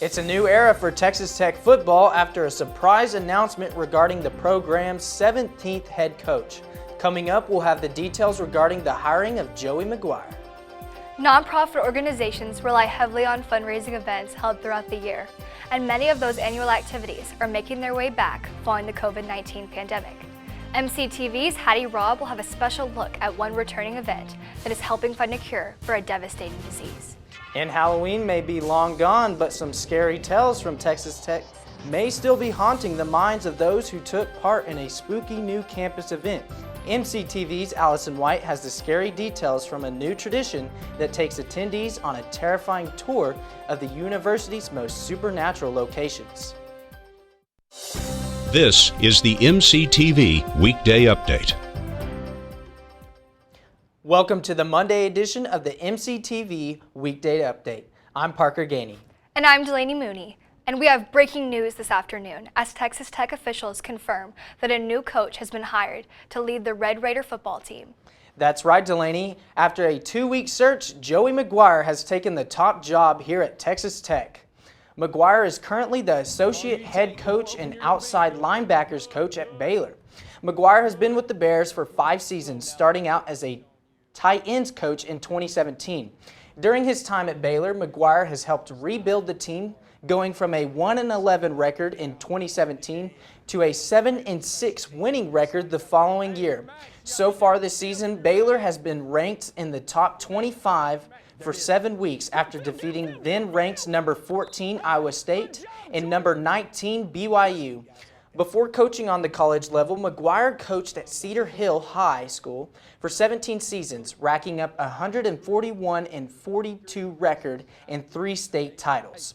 It's a new era for Texas Tech football after a surprise announcement regarding the program's 17th head coach. Coming up, we'll have the details regarding the hiring of Joey McGuire. Nonprofit organizations rely heavily on fundraising events held throughout the year, and many of those annual activities are making their way back following the COVID-19 pandemic. MCTV's Hattie Robb will have a special look at one returning event that is helping find a cure for a devastating disease. And Halloween may be long gone, but some scary tales from Texas Tech may still be haunting the minds of those who took part in a spooky new campus event. MCTV's Allison White has the scary details from a new tradition that takes attendees on a terrifying tour of the university's most supernatural locations. This is the MCTV Weekday Update. Welcome to the Monday edition of the MCTV Weekday Update. I'm Parker Gainey. And I'm Delaney Mooney. And we have breaking news this afternoon as Texas Tech officials confirm that a new coach has been hired to lead the Red Raider football team. That's right, Delaney. After a 2-week search, Joey McGuire has taken the top job here at Texas Tech. McGuire is currently the associate head coach and outside linebackers coach at Baylor. McGuire has been with the Bears for 5 seasons, starting out as a tight ends coach in 2017. During his time at Baylor, McGuire has helped rebuild the team, going from a 1-11 record in 2017 to a 7-6 winning record the following year. So far this season, Baylor has been ranked in the top 25 for 7 weeks after defeating then-ranked number 14 Iowa State and number 19 BYU. Before coaching on the college level, McGuire coached at Cedar Hill High School for 17 seasons, racking up a 141-42 record and 3 state titles.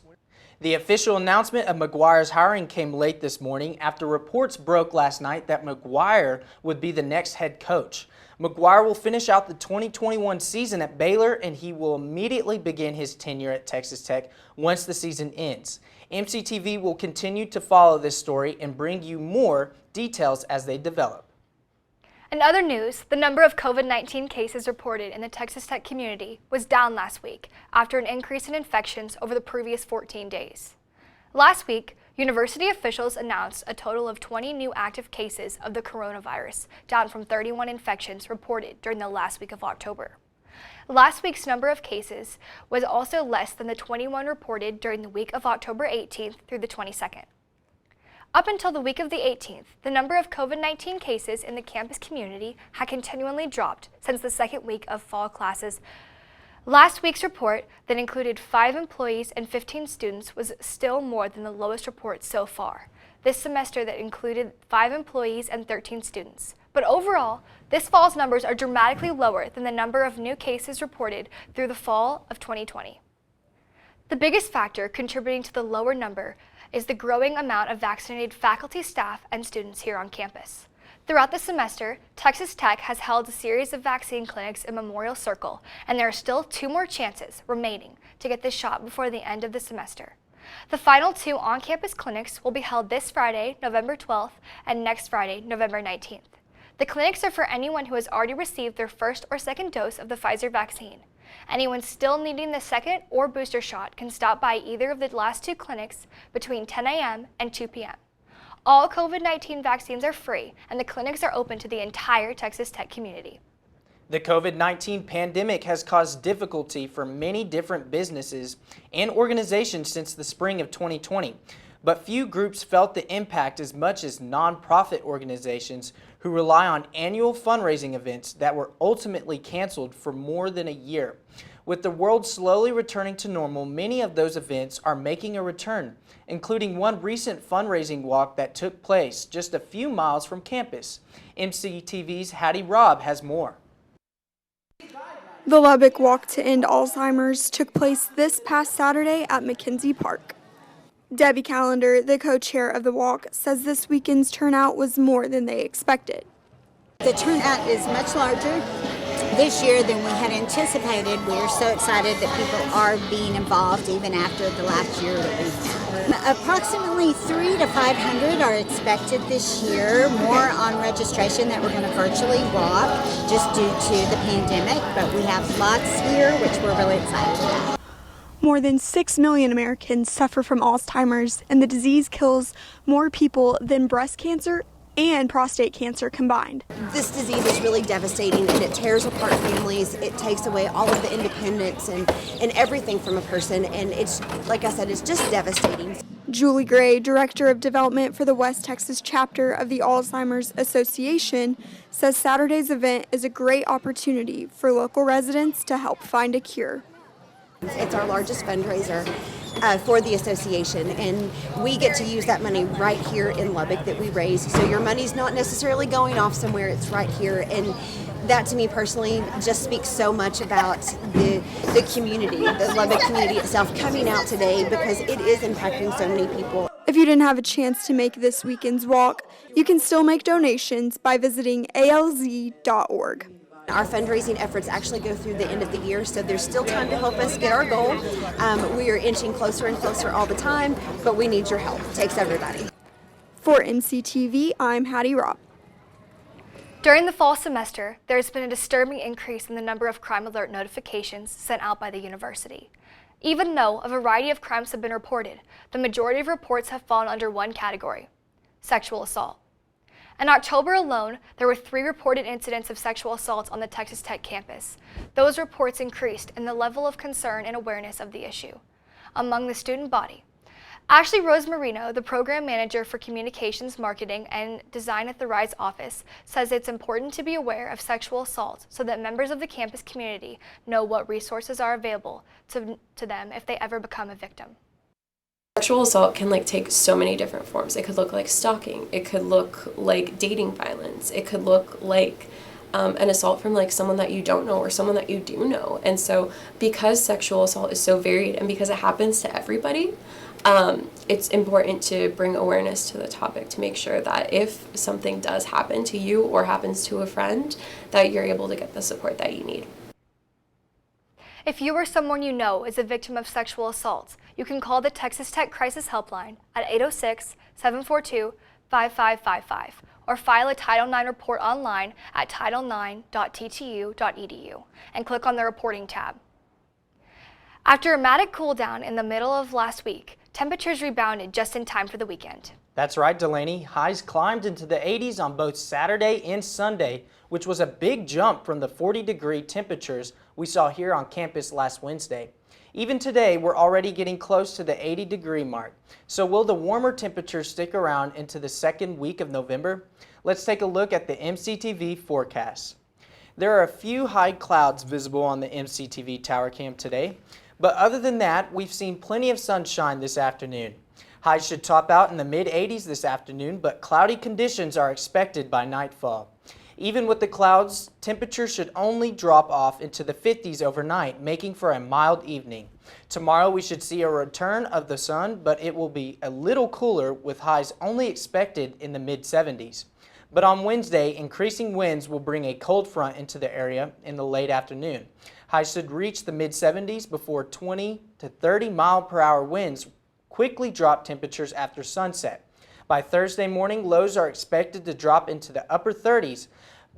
The official announcement of McGuire's hiring came late this morning after reports broke last night that McGuire would be the next head coach. McGuire will finish out the 2021 season at Baylor, and he will immediately begin his tenure at Texas Tech once the season ends. MCTV will continue to follow this story and bring you more details as they develop. In other news, the number of COVID-19 cases reported in the Texas Tech community was down last week after an increase in infections over the previous 14 days. Last week, university officials announced a total of 20 new active cases of the coronavirus, down from 31 infections reported during the last week of October. Last week's number of cases was also less than the 21 reported during the week of October 18th through the 22nd. Up until the week of the 18th, the number of COVID-19 cases in the campus community had continually dropped since the second week of fall classes. Last week's report that included 5 employees and 15 students was still more than the lowest report so far. This semester that included 5 employees and 13 students. But overall, this fall's numbers are dramatically lower than the number of new cases reported through the fall of 2020. The biggest factor contributing to the lower number is the growing amount of vaccinated faculty, staff, and students here on campus. Throughout the semester, Texas Tech has held a series of vaccine clinics in Memorial Circle, and there are still 2 more chances remaining to get this shot before the end of the semester. The final 2 on-campus clinics will be held this Friday, November 12th, and next Friday, November 19th. The clinics are for anyone who has already received their first or second dose of the Pfizer vaccine. Anyone still needing the second or booster shot can stop by either of the last 2 clinics between 10 a.m. and 2 p.m. All COVID-19 vaccines are free, and the clinics are open to the entire Texas Tech community. The COVID-19 pandemic has caused difficulty for many different businesses and organizations since the spring of 2020, but few groups felt the impact as much as nonprofit organizations who rely on annual fundraising events that were ultimately canceled for more than a year. With the world slowly returning to normal, many of those events are making a return, including one recent fundraising walk that took place just a few miles from campus. MCTV's Hattie Robb has more. The Lubbock Walk to End Alzheimer's took place this past Saturday at McKenzie Park. Debbie Callender, the co-chair of the walk, says this weekend's turnout was more than they expected. The turnout is much larger this year than we had anticipated. We are so excited that people are being involved even after the last year that we've had. Approximately 300 to 500 are expected this year, more on registration that we're going to virtually walk just due to the pandemic, but we have lots here, which we're really excited about. More than 6 million Americans suffer from Alzheimer's, and the disease kills more people than breast cancer and prostate cancer combined. This disease is really devastating, and it tears apart families. It takes away all of the independence and everything from a person, and it's, like I said, it's just devastating. Julie Gray, Director of Development for the West Texas chapter of the Alzheimer's Association, says Saturday's event is a great opportunity for local residents to help find a cure. It's our largest fundraiser for the association, and we get to use that money right here in Lubbock that we raise. So your money's not necessarily going off somewhere, it's right here. And that to me personally just speaks so much about the community, the Lubbock community itself coming out today, because it is impacting so many people. If you didn't have a chance to make this weekend's walk, you can still make donations by visiting alz.org. Our fundraising efforts actually go through the end of the year, so there's still time to help us get our goal. We are inching closer and closer all the time, but we need your help. It takes everybody. For MCTV, I'm Hattie Robb. During the fall semester, there has been a disturbing increase in the number of crime alert notifications sent out by the university. Even though a variety of crimes have been reported, the majority of reports have fallen under one category: sexual assault. In October alone, there were 3 reported incidents of sexual assaults on the Texas Tech campus. Those reports increased in the level of concern and awareness of the issue among the student body. Ashley Rose Marino, the program manager for communications, marketing, and design at the RISE office, says it's important to be aware of sexual assault so that members of the campus community know what resources are available to them if they ever become a victim. Sexual assault can take so many different forms. It could look like stalking. It could look like dating violence. It could look like an assault from someone that you don't know or someone that you do know. And so because sexual assault is so varied and because it happens to everybody, it's important to bring awareness to the topic to make sure that if something does happen to you or happens to a friend, that you're able to get the support that you need. If you or someone you know is a victim of sexual assault, you can call the Texas Tech Crisis Helpline at 806-742-5555 or file a Title IX report online at title9.ttu.edu and click on the Reporting tab. After a dramatic cool down in the middle of last week, temperatures rebounded just in time for the weekend. That's right, Delaney. Highs climbed into the 80s on both Saturday and Sunday, which was a big jump from the 40-degree temperatures we saw here on campus last Wednesday. Even today, we're already getting close to the 80-degree mark. So will the warmer temperatures stick around into the second week of November? Let's take a look at the MCTV forecast. There are a few high clouds visible on the MCTV tower cam today, but other than that, we've seen plenty of sunshine this afternoon. Highs should top out in the mid-80s this afternoon, but cloudy conditions are expected by nightfall. Even with the clouds, temperatures should only drop off into the 50s overnight, making for a mild evening. Tomorrow we should see a return of the sun, but it will be a little cooler with highs only expected in the mid-70s. But on Wednesday, increasing winds will bring a cold front into the area in the late afternoon. Highs should reach the mid-70s before 20 to 30 mile-per-hour winds quickly drop temperatures after sunset. By Thursday morning, lows are expected to drop into the upper 30s,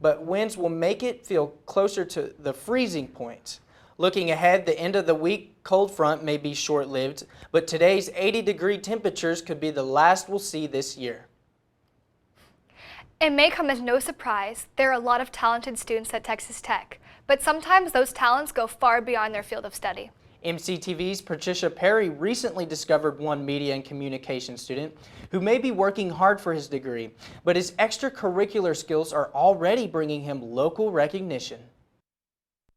but winds will make it feel closer to the freezing point. Looking ahead, the end of the week cold front may be short-lived, but today's 80-degree temperatures could be the last we'll see this year. It may come as no surprise, there are a lot of talented students at Texas Tech, but sometimes those talents go far beyond their field of study. MCTV's Patricia Perry recently discovered one media and communication student who may be working hard for his degree, but his extracurricular skills are already bringing him local recognition.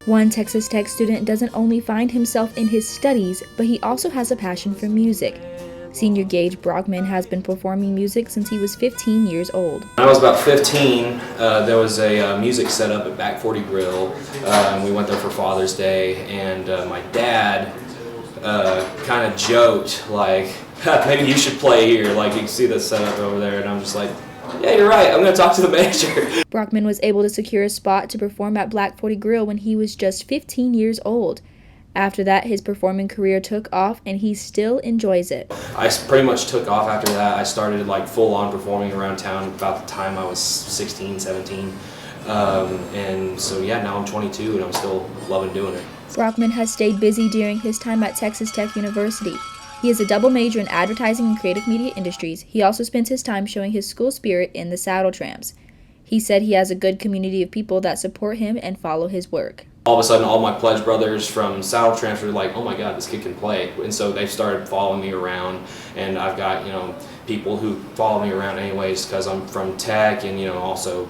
One Texas Tech student doesn't only find himself in his studies, but he also has a passion for music. Senior Gage Brockman has been performing music since he was 15 years old. When I was about 15, there was a music set up at Back 40 Grill. We went there for Father's Day, and my dad kind of joked, maybe you should play here, you can see the setup over there, and I'm just like, yeah, you're right, I'm going to talk to the manager. Brockman was able to secure a spot to perform at Black 40 Grill when he was just 15 years old. After that, his performing career took off, and he still enjoys it. I pretty much took off after that. I started full-on performing around town about the time I was 16, 17. And so yeah, now I'm 22 and I'm still loving doing it. Brockman has stayed busy during his time at Texas Tech University. He is a double major in advertising and creative media industries. He also spends his time showing his school spirit in the saddle trams. He said he has a good community of people that support him and follow his work. All of a sudden, all my pledge brothers from saddle trams were like, oh my God, this kid can play. And so they started following me around, and I've got, people who follow me around anyways because I'm from Tech, and, also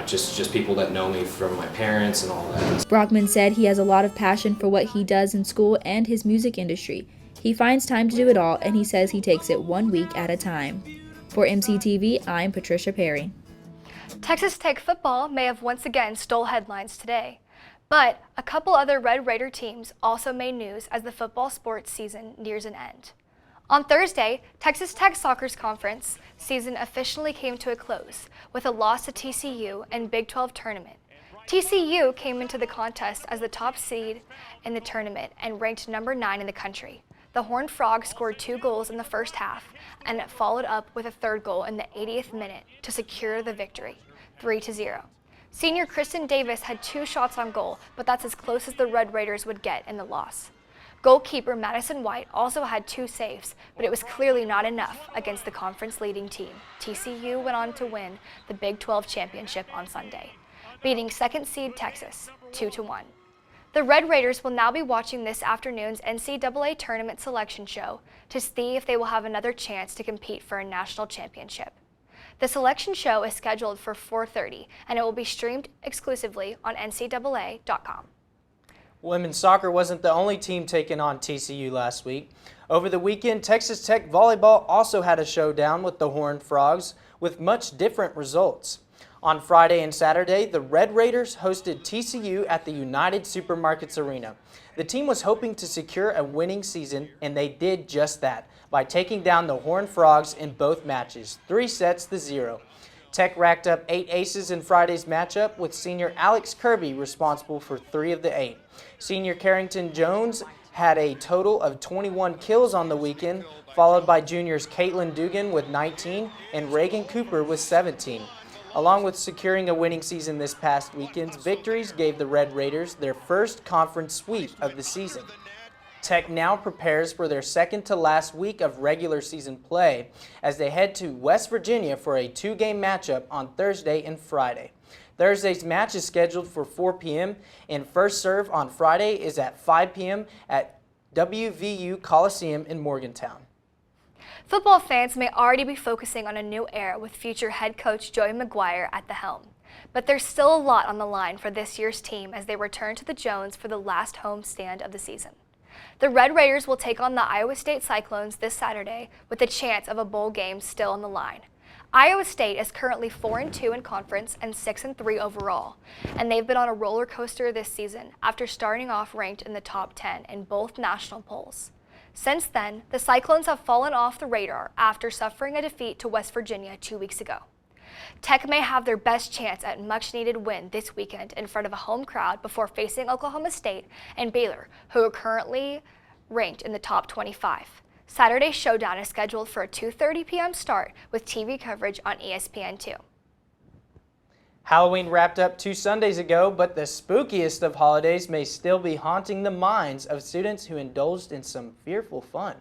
just people that know me from my parents and all that. Brockman said he has a lot of passion for what he does in school and his music industry. He finds time to do it all, and he says he takes it 1 week at a time. For MCTV, I'm Patricia Perry. Texas Tech football may have once again stole headlines today, but a couple other Red Raider teams also made news as the football sports season nears an end. On Thursday, Texas Tech Soccer's conference season officially came to a close with a loss to TCU in Big 12 tournament. TCU came into the contest as the top seed in the tournament and ranked number 9 in the country. The Horned Frogs scored 2 goals in the first half and followed up with a third goal in the 80th minute to secure the victory, 3-0. Senior Kristen Davis had 2 shots on goal, but that's as close as the Red Raiders would get in the loss. Goalkeeper Madison White also had 2 saves, but it was clearly not enough against the conference-leading team. TCU went on to win the Big 12 championship on Sunday, beating second seed Texas 2-1. The Red Raiders will now be watching this afternoon's NCAA tournament selection show to see if they will have another chance to compete for a national championship. The selection show is scheduled for 4:30, and it will be streamed exclusively on ncaa.com. Women's soccer wasn't the only team taking on TCU last week. Over the weekend, Texas Tech volleyball also had a showdown with the Horned Frogs with much different results. On Friday and Saturday, the Red Raiders hosted TCU at the United Supermarkets Arena. The team was hoping to secure a winning season, and they did just that by taking down the Horned Frogs in both matches, 3-0. Tech racked up 8 aces in Friday's matchup, with senior Alex Kirby responsible for 3 of the 8. Senior Carrington Jones had a total of 21 kills on the weekend, followed by juniors Caitlin Dugan with 19 and Reagan Cooper with 17. Along with securing a winning season this past weekend's victories gave the Red Raiders their first conference sweep of the season. Tech now prepares for their second to last week of regular season play as they head to West Virginia for a 2-game matchup on Thursday and Friday. Thursday's match is scheduled for 4 p.m. and first serve on Friday is at 5 p.m. at WVU Coliseum in Morgantown. Football fans may already be focusing on a new era with future head coach Joey McGuire at the helm. But there's still a lot on the line for this year's team as they return to the Jones for the last home stand of the season. The Red Raiders will take on the Iowa State Cyclones this Saturday with a chance of a bowl game still on the line. Iowa State is currently 4-2 in conference and 6-3 overall, and they've been on a roller coaster this season after starting off ranked in the top 10 in both national polls. Since then, the Cyclones have fallen off the radar after suffering a defeat to West Virginia 2 weeks ago. Tech may have their best chance at much-needed win this weekend in front of a home crowd before facing Oklahoma State and Baylor, who are currently ranked in the top 25. Saturday's showdown is scheduled for a 2:30 p.m. start with TV coverage on ESPN2. Halloween wrapped up 2 Sundays ago, but the spookiest of holidays may still be haunting the minds of students who indulged in some fearful fun.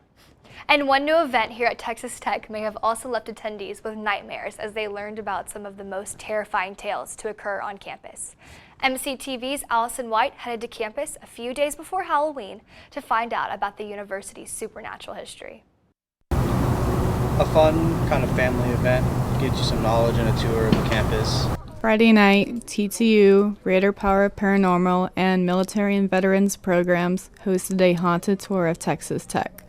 And one new event here at Texas Tech may have also left attendees with nightmares as they learned about some of the most terrifying tales to occur on campus. MCTV's Allison White headed to campus a few days before Halloween to find out about the university's supernatural history. A fun kind of family event, gives you some knowledge and a tour of the campus. Friday night, TTU, Raider Power Paranormal, and Military and Veterans programs hosted a haunted tour of Texas Tech.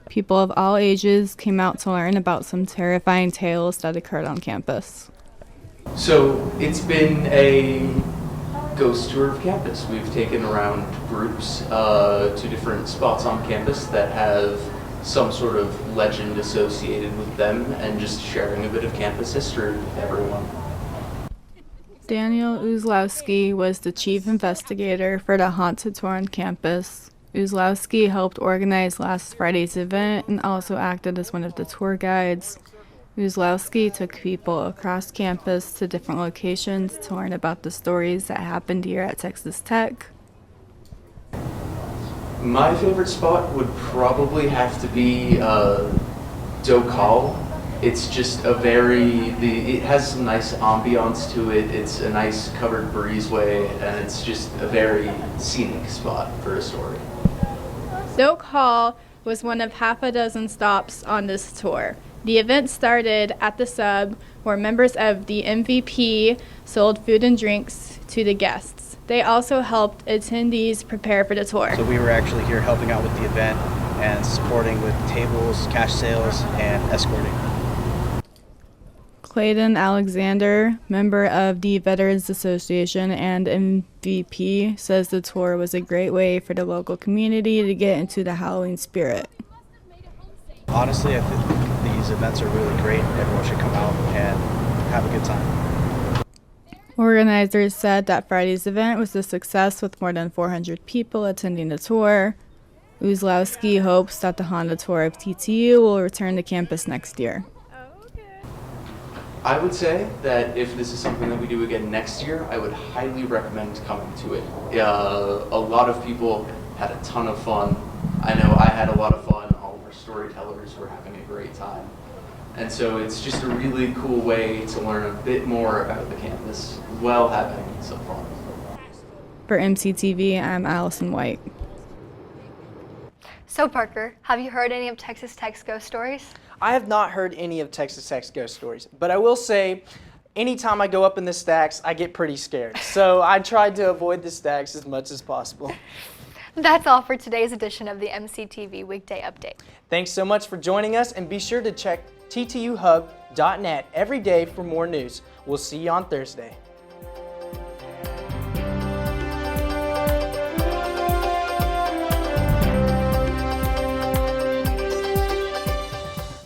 People of all ages came out to learn about some terrifying tales that occurred on campus. So it's been a ghost tour of campus. We've taken around groups to different spots on campus that have some sort of legend associated with them and just sharing a bit of campus history with everyone. Daniel Uzlowski was the chief investigator for the haunted tour on campus. Uzlowski helped organize last Friday's event and also acted as one of the tour guides. Uzlowski took people across campus to different locations to learn about the stories that happened here at Texas Tech. My favorite spot would probably have to be Dokal. It's just it has some nice ambiance to it. It's a nice covered breezeway, and it's just a very scenic spot for a story. Stoke Hall was one of half a dozen stops on this tour. The event started at the Sub, where members of the MVP sold food and drinks to the guests. They also helped attendees prepare for the tour. So we were actually here helping out with the event and supporting with tables, cash sales, and escorting. Clayton Alexander, member of the Veterans Association and MVP, says the tour was a great way for the local community to get into the Halloween spirit. Honestly, I think these events are really great. Everyone should come out and have a good time. Organizers said that Friday's event was a success with more than 400 people attending the tour. Uzlowski hopes that the Honda Tour of TTU will return to campus next year. I would say that if this is something that we do again next year, I would highly recommend coming to it. A lot of people had a ton of fun. I know I had a lot of fun. All of our storytellers were having a great time. And so it's just a really cool way to learn a bit more about the campus while having some fun. For MCTV, I'm Allison White. So Parker, have you heard any of Texas Tech's ghost stories? I have not heard any of Texas Tech's ghost stories, but I will say, anytime I go up in the stacks, I get pretty scared. So I tried to avoid the stacks as much as possible. That's all for today's edition of the MCTV Weekday Update. Thanks so much for joining us, and be sure to check ttuhub.net every day for more news. We'll see you on Thursday.